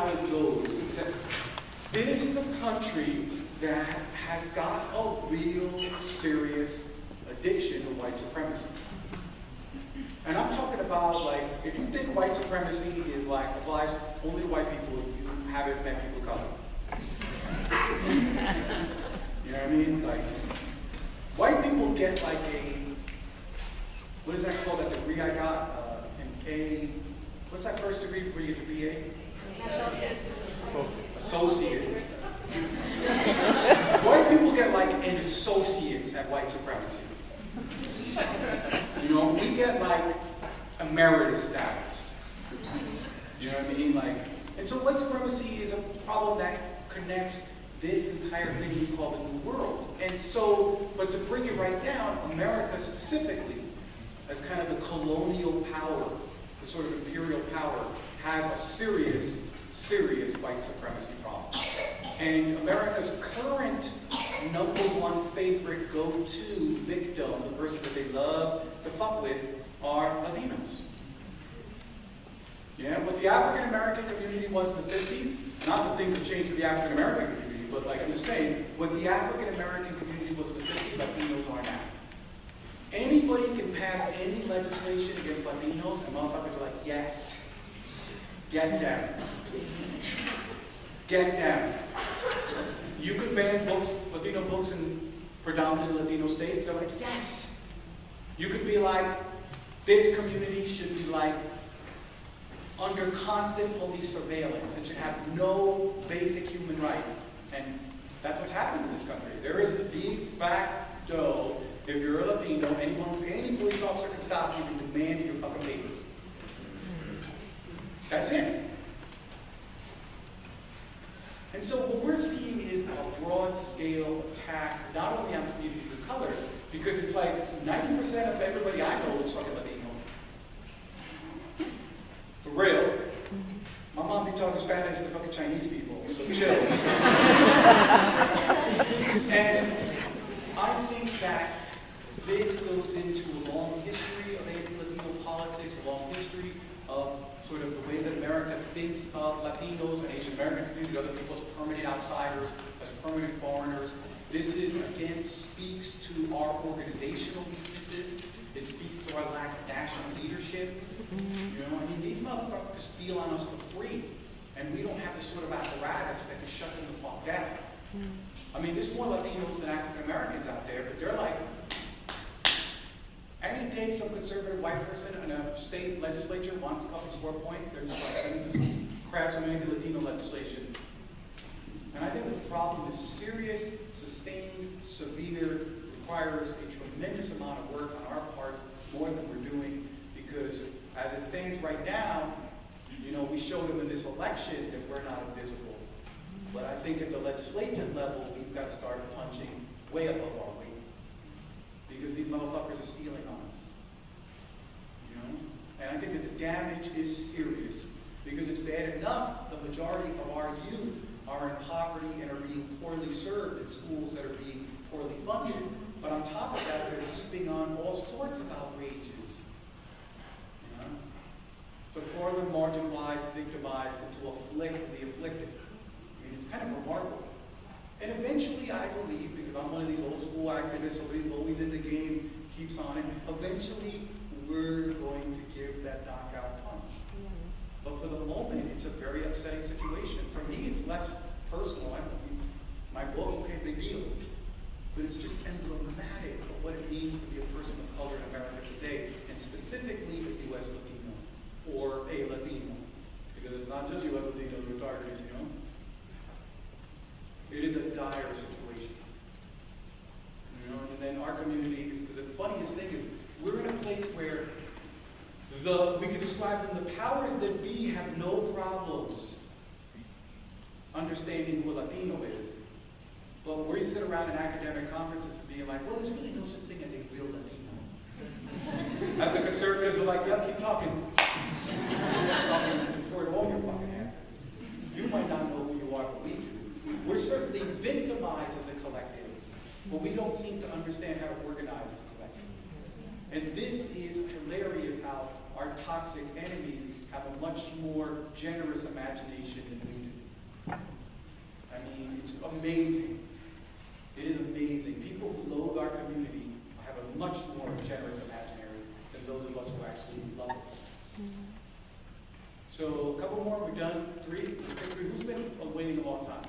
how it goes is that this is a country that has got a real serious addiction to white supremacy. And I'm talking about, like, if you think white supremacy is like applies only to white people, you haven't met people of color. You know what I mean? Like, white people get like a, what is that called, that degree I got? What's that first degree before you get to BA? Associates. White people get like an associates at white supremacy. You know, we get like emeritus status. You know what I mean? Like, and so white supremacy is a problem that connects this entire thing we call the New World. And so, but to bring it right down, America specifically, as kind of the colonial power, the sort of imperial power, has a serious, serious white supremacy problem. And America's current #1 favorite go-to victim, the person that they love to fuck with, are Latinos. Yeah, what the African American community was in the 50s, not that things have changed for the African American community, but like I'm just saying, what the African American community was in the 50s, Latinos are now. Anybody can pass any legislation against Latinos, and motherfuckers are like, yes, get down. Get down. You could ban books, Latino books in predominantly Latino states, they're like, yes. You could be like, this community should be like under constant police surveillance and should have no basic human rights. And that's what's happened in this country. There is a de facto, if you're a Latino, any police officer can stop you and demand your fucking papers. That's it. And so what we're seeing is a broad-scale attack, not only on communities of color, because it's like 90% of everybody I know looks fucking Latino. For real. My mom be talking Spanish to fucking Chinese people, so chill. And I think that this goes into a long history of anti-Latino politics, a long history of sort of the way that America thinks of Latinos and Asian American community, other people as permanent outsiders, as permanent foreigners. This is, again, speaks to our organizational weaknesses. It speaks to our lack of national leadership. You know, I mean, these motherfuckers steal on us for free, and we don't have the sort of apparatus that can shut them the fuck down. I mean, there's more Latinos than African Americans out there, but they're like, any day some conservative white person in a state legislature wants to fucking score points, they're just like, let me just craft some anti-Latino legislation. And I think that the problem is serious, sustained, severe, requires a tremendous amount of work on our part, more than we're doing, because as it stands right now, you know, we showed them in this election that we're not invisible. But I think at the legislative level, we've got to start punching way above our weight. Because these motherfuckers are stealing on us. You know? And I think that the damage is serious. Because it's bad enough the majority of our youth are in poverty and are being poorly served in schools that are being poorly funded. But on top of that, they're heaping on all sorts of outrages. You know? To further marginalize, victimize, and to afflict the afflicted. I mean, it's kind of remarkable. And eventually, I believe, because I'm one of these old school activists, somebody who's always in the game, keeps on it, eventually we're going to give that knockout punch. But for the moment, it's a very upsetting situation. For me, it's less personal. My book, okay, big deal. But it's just emblematic of what it means to be a person of color in America today, and specifically a U.S. Latino, or a Latino. Because it's not just U.S. Latinos we're targeting, you know? It is a dire situation. You know, and then our community is, the funniest thing is, we're in a place where we can describe them, the powers that be have no problems understanding who a Latino is. But we sit around in academic conferences being like, well, there's really no such thing as a real Latino. As the conservatives are like, yeah, keep talking. Before all your fucking answers. You might not know who you are, but we do. We're certainly victimized as a collective, but we don't seem to understand how to organize as a collective. And this is hilarious how our toxic enemies have a much more generous imagination than we of us who actually love it. So a couple more, we're done. Three, let's pick three. Who's been waiting a long time?